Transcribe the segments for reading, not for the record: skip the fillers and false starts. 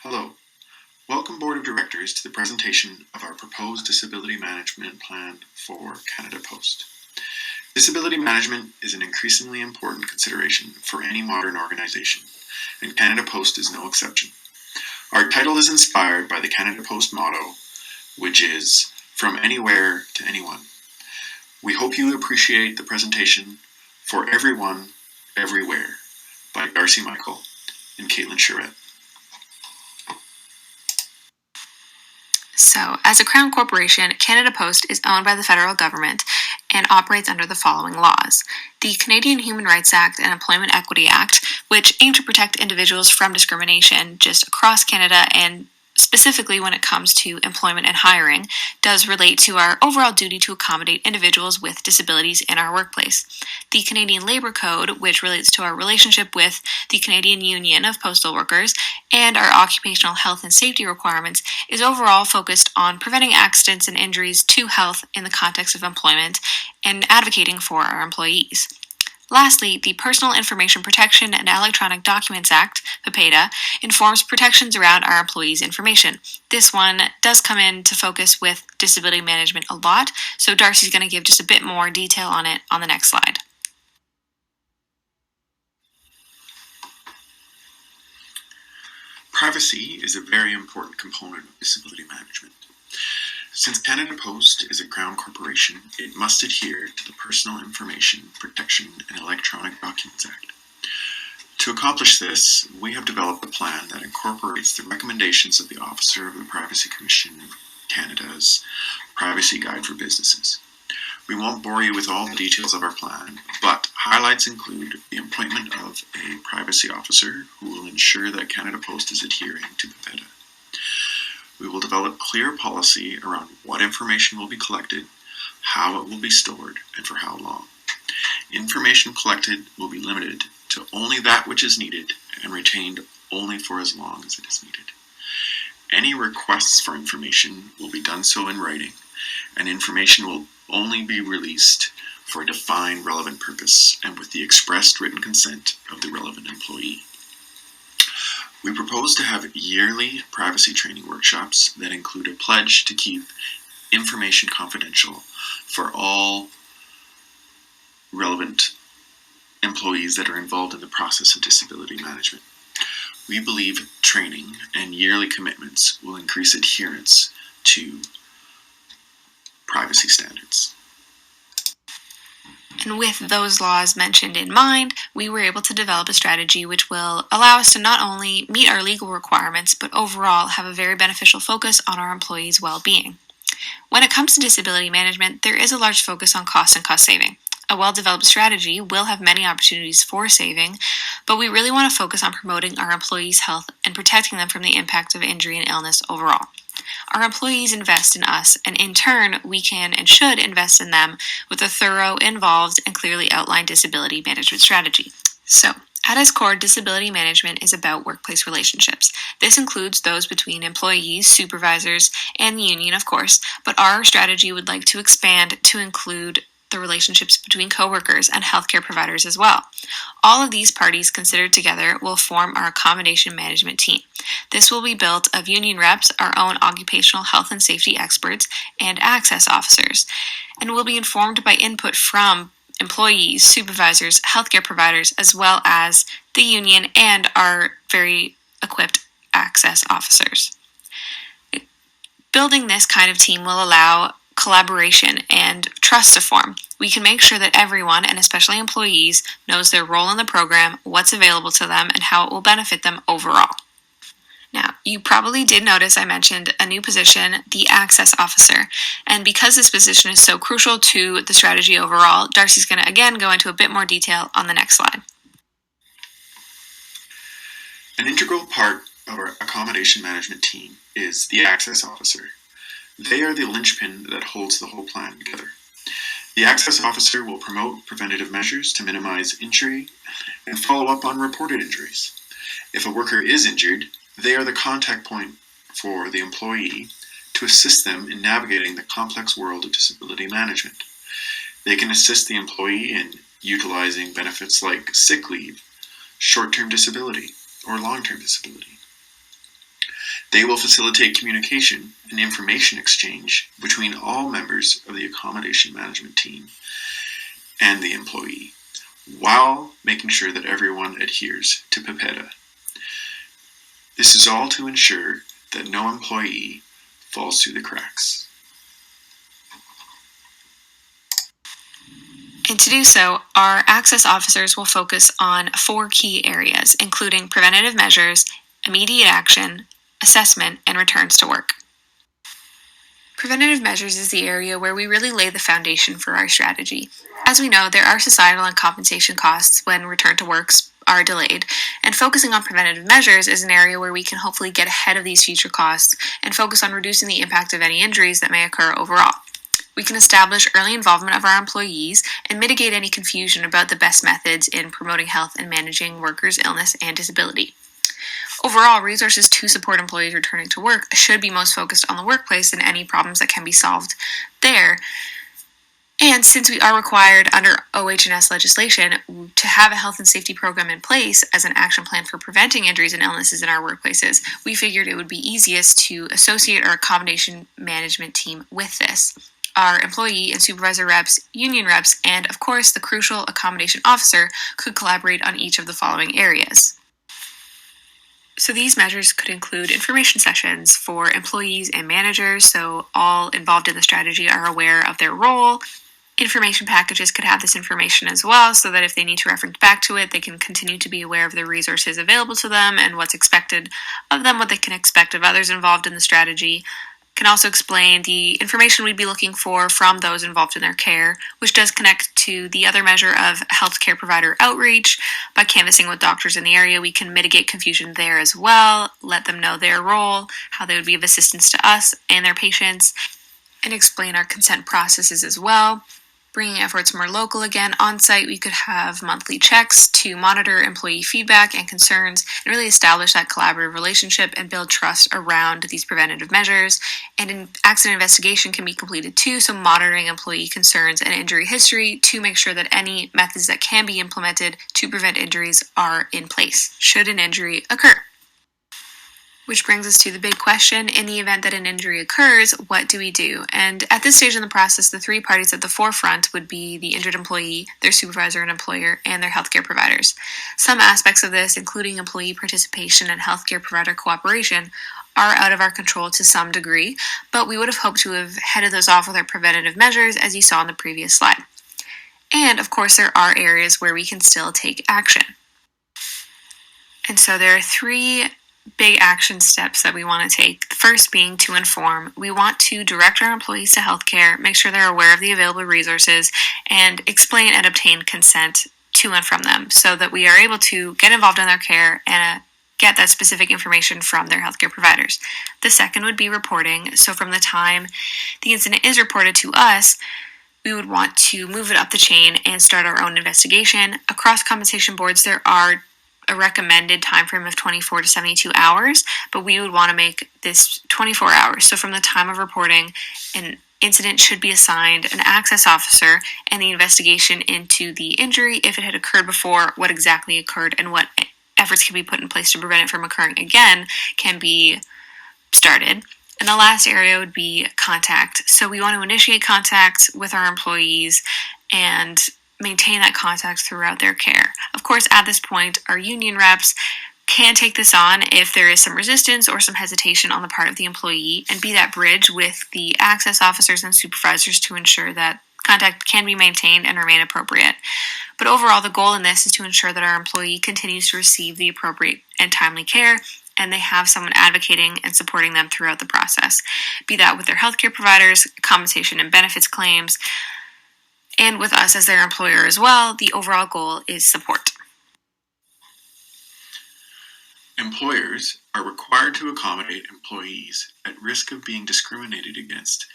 Hello. Welcome, Board of Directors, to the presentation of our proposed disability management plan for Canada Post. Disability management is an increasingly important consideration for any modern organization, and Canada Post is no exception. Our title is inspired by the Canada Post motto, which is, "From anywhere to anyone." We hope you appreciate the presentation for Everyone, Everywhere by Darcy Michael and Katelyn Charrette. So, as a Crown Corporation, Canada Post is owned by the federal government and operates under the following laws. The Canadian Human Rights Act and Employment Equity Act, which aim to protect individuals from discrimination just across Canada and specifically when it comes to employment and hiring, does relate to our overall duty to accommodate individuals with disabilities in our workplace. The Canadian Labour Code, which relates to our relationship with the Canadian Union of Postal Workers, and our occupational health and safety requirements, is overall focused on preventing accidents and injuries to health in the context of employment and advocating for our employees. Lastly, the Personal Information Protection and Electronic Documents Act, PIPEDA, informs protections around our employees' information. This one does come in to focus with disability management a lot, so Darcy's going to give just a bit more detail on it on the next slide. Privacy is a very important component of disability management. Since Canada Post is a Crown Corporation, it must adhere to the Personal Information Protection and Electronic Documents Act. To accomplish this, we have developed a plan that incorporates the recommendations of the Officer of the Privacy Commission of Canada's Privacy Guide for Businesses. We won't bore you with all the details of our plan, but highlights include the appointment of a privacy officer who will ensure that Canada Post is adhering to PIPEDA. We will develop clear policy around what information will be collected, how it will be stored, and for how long. Information collected will be limited to only that which is needed and retained only for as long as it is needed. Any requests for information will be done so in writing, and information will only be released for a defined relevant purpose and with the expressed written consent of the relevant employee. We propose to have yearly privacy training workshops that include a pledge to keep information confidential for all relevant employees that are involved in the process of disability management. We believe training and yearly commitments will increase adherence to privacy standards. And with those laws mentioned in mind, we were able to develop a strategy which will allow us to not only meet our legal requirements, but overall have a very beneficial focus on our employees' well-being. When it comes to disability management, there is a large focus on cost and cost saving. A well-developed strategy will have many opportunities for saving, but we really want to focus on promoting our employees' health and protecting them from the impact of injury and illness overall. Our employees invest in us, and in turn, we can and should invest in them with a thorough, involved, and clearly outlined disability management strategy. So, at its core, disability management is about workplace relationships. This includes those between employees, supervisors, and the union, of course, but our strategy would like to expand to include the relationships between coworkers and healthcare providers as well. All of these parties considered together will form our accommodation management team. This will be built of union reps, our own occupational health and safety experts, and access officers, and will be informed by input from employees, supervisors, healthcare providers, as well as the union and our very equipped access officers. Building this kind of team will allow collaboration and trust to form. We can make sure that everyone, and especially employees, knows their role in the program, what's available to them, and how it will benefit them overall. Now, you probably did notice I mentioned a new position, the access officer, and because this position is so crucial to the strategy overall, Darcy's going to again go into a bit more detail on the next slide. An integral part of our accommodation management team is the access officer. They are the linchpin that holds the whole plan together. The access officer will promote preventative measures to minimize injury and follow up on reported injuries. If a worker is injured, they are the contact point for the employee to assist them in navigating the complex world of disability management. They can assist the employee in utilizing benefits like sick leave, short-term disability, or long-term disability. They will facilitate communication and information exchange between all members of the accommodation management team and the employee, while making sure that everyone adheres to PIPEDA. This is all to ensure that no employee falls through the cracks. And to do so, our access officers will focus on 4 key areas, including preventative measures, immediate action, assessment, and returns to work. Preventative measures is the area where we really lay the foundation for our strategy. As we know, there are societal and compensation costs when return to works are delayed, and focusing on preventative measures is an area where we can hopefully get ahead of these future costs and focus on reducing the impact of any injuries that may occur overall. We can establish early involvement of our employees and mitigate any confusion about the best methods in promoting health and managing workers' illness and disability. Overall, resources to support employees returning to work should be most focused on the workplace and any problems that can be solved there. And since we are required under OH&S legislation to have a health and safety program in place as an action plan for preventing injuries and illnesses in our workplaces, we figured it would be easiest to associate our accommodation management team with this. Our employee and supervisor reps, union reps, and of course the crucial accommodation officer could collaborate on each of the following areas. So these measures could include information sessions for employees and managers, so all involved in the strategy are aware of their role. Information packages could have this information as well, so that if they need to reference back to it, they can continue to be aware of the resources available to them and what's expected of them, what they can expect of others involved in the strategy. Can also explain the information we'd be looking for from those involved in their care, which does connect to the other measure of healthcare provider outreach. By canvassing with doctors in the area, we can mitigate confusion there as well, let them know their role, how they would be of assistance to us and their patients, and explain our consent processes as well. Bringing efforts more local again, on-site we could have monthly checks to monitor employee feedback and concerns and really establish that collaborative relationship and build trust around these preventative measures. And accident investigation can be completed too, so monitoring employee concerns and injury history to make sure that any methods that can be implemented to prevent injuries are in place should an injury occur. Which brings us to the big question: in the event that an injury occurs, what do we do? And at this stage in the process, the 3 parties at the forefront would be the injured employee, their supervisor and employer, and their healthcare providers. Some aspects of this, including employee participation and healthcare provider cooperation, are out of our control to some degree, but we would have hoped to have headed those off with our preventative measures, as you saw in the previous slide. And of course, there are areas where we can still take action. And so there are 3 big action steps that we want to take. The first being to inform. We want to direct our employees to healthcare, make sure they're aware of the available resources, and explain and obtain consent to and from them so that we are able to get involved in their care and get that specific information from their healthcare providers. The second would be reporting. So from the time the incident is reported to us, we would want to move it up the chain and start our own investigation. Across compensation boards, there are a recommended time frame of 24 to 72 hours, but we would want to make this 24 hours. So from the time of reporting, an incident should be assigned an access officer, and the investigation into the injury, if it had occurred before, what exactly occurred, and what efforts can be put in place to prevent it from occurring again, can be started. And the last area would be contact. So we want to initiate contact with our employees and maintain that contact throughout their care. Of course, at this point, our union reps can take this on if there is some resistance or some hesitation on the part of the employee, and be that bridge with the access officers and supervisors to ensure that contact can be maintained and remain appropriate. But overall, the goal in this is to ensure that our employee continues to receive the appropriate and timely care, and they have someone advocating and supporting them throughout the process, be that with their healthcare providers, compensation and benefits claims, and with us as their employer as well. The overall goal is support. Employers are required to accommodate employees at risk of being discriminated against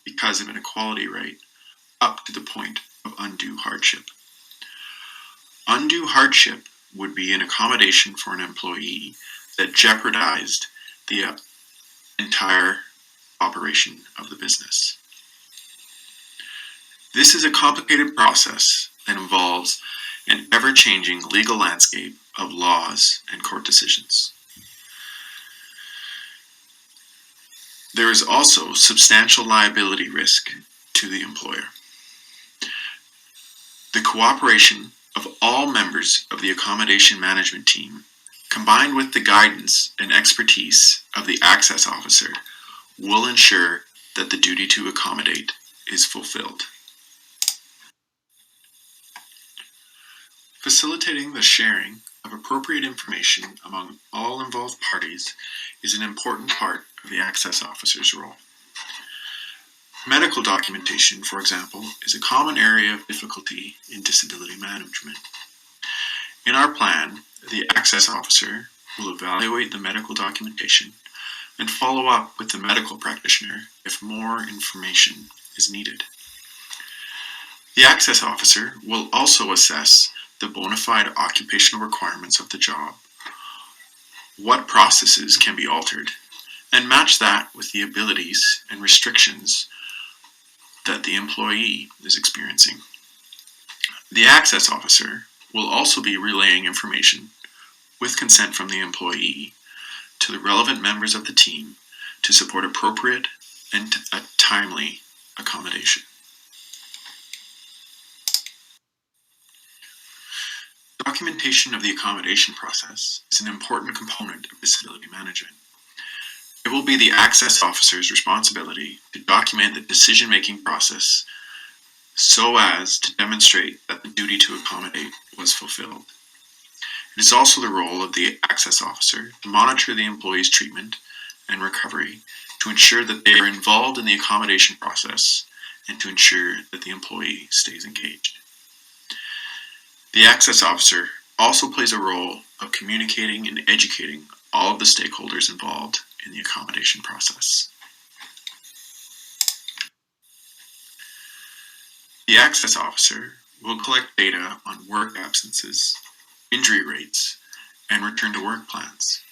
because of an equality right, up to the point of undue hardship. Undue hardship would be an accommodation for an employee that jeopardized the entire operation of the business. This is a complicated process that involves an ever-changing legal landscape of laws and court decisions. There is also substantial liability risk to the employer. The cooperation of all members of the accommodation management team, combined with the guidance and expertise of the access officer, will ensure that the duty to accommodate is fulfilled. Facilitating the sharing of appropriate information among all involved parties is an important part of the access officer's role. Medical documentation, for example, is a common area of difficulty in disability management. In our plan, the access officer will evaluate the medical documentation and follow up with the medical practitioner if more information is needed. The access officer will also assess the bona fide occupational requirements of the job, what processes can be altered, and match that with the abilities and restrictions that the employee is experiencing. The access officer will also be relaying information with consent from the employee to the relevant members of the team to support appropriate and a timely accommodation. Documentation of the accommodation process is an important component of disability management. It will be the access officer's responsibility to document the decision-making process so as to demonstrate that the duty to accommodate was fulfilled. It is also the role of the access officer to monitor the employee's treatment and recovery to ensure that they are involved in the accommodation process and to ensure that the employee stays engaged. The access officer also plays a role of communicating and educating all of the stakeholders involved in the accommodation process. The access officer will collect data on work absences, injury rates, and return to work plans.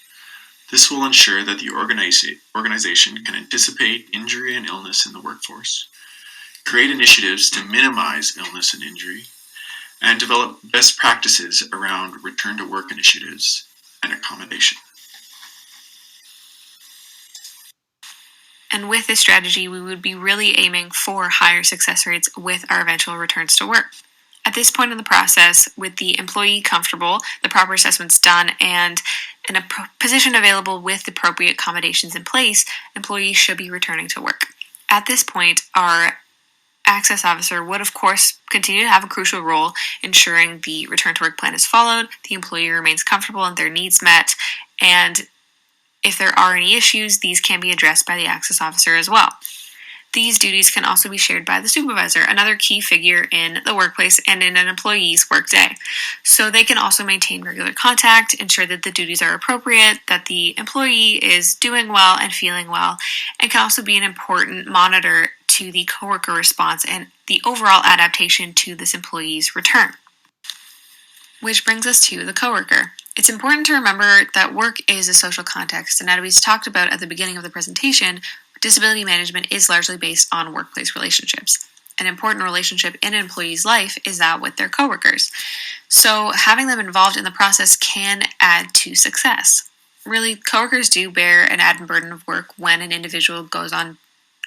This will ensure that the organization can anticipate injury and illness in the workforce, create initiatives to minimize illness and injury, and develop best practices around return to work initiatives and accommodation. And with this strategy, we would be really aiming for higher success rates with our eventual returns to work. At this point in the process, with the employee comfortable, the proper assessments done, and in a position available with appropriate accommodations in place, employees should be returning to work. At this point, our access officer would, of course, continue to have a crucial role ensuring the return to work plan is followed, the employee remains comfortable and their needs met, and if there are any issues, these can be addressed by the access officer as well. These duties can also be shared by the supervisor, another key figure in the workplace and in an employee's workday. So they can also maintain regular contact, ensure that the duties are appropriate, that the employee is doing well and feeling well, and can also be an important monitor to the coworker response and the overall adaptation to this employee's return. Which brings us to the coworker. It's important to remember that work is a social context, and as we talked about at the beginning of the presentation, disability management is largely based on workplace relationships. An important relationship in an employee's life is that with their coworkers. So having them involved in the process can add to success. Really, coworkers do bear an added burden of work when an individual goes on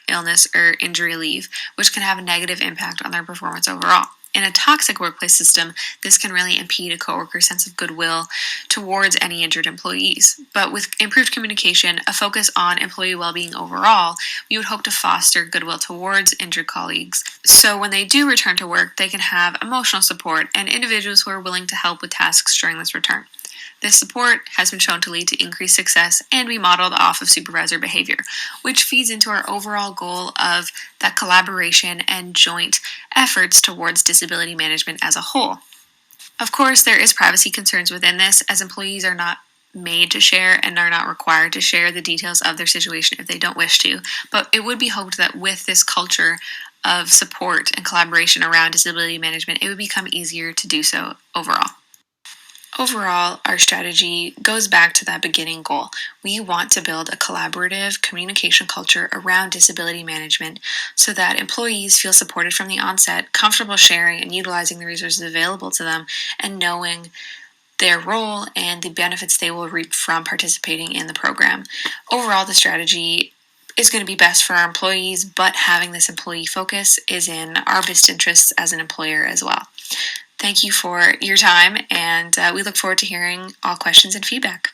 illness or injury leave, which can have a negative impact on their performance overall. In a toxic workplace system, this can really impede a coworker's sense of goodwill towards any injured employees. But with improved communication, a focus on employee well-being overall, we would hope to foster goodwill towards injured colleagues. So when they do return to work, they can have emotional support and individuals who are willing to help with tasks during this return. This support has been shown to lead to increased success and be modeled off of supervisor behavior, which feeds into our overall goal of that collaboration and joint efforts towards disability management as a whole. Of course, there is privacy concerns within this, as employees are not made to share and are not required to share the details of their situation if they don't wish to, but it would be hoped that with this culture of support and collaboration around disability management, it would become easier to do so overall. Overall, our strategy goes back to that beginning goal. We want to build a collaborative communication culture around disability management so that employees feel supported from the onset, comfortable sharing and utilizing the resources available to them, and knowing their role and the benefits they will reap from participating in the program. Overall, the strategy is going to be best for our employees, but having this employee focus is in our best interests as an employer as well. Thank you for your time, and we look forward to hearing all questions and feedback.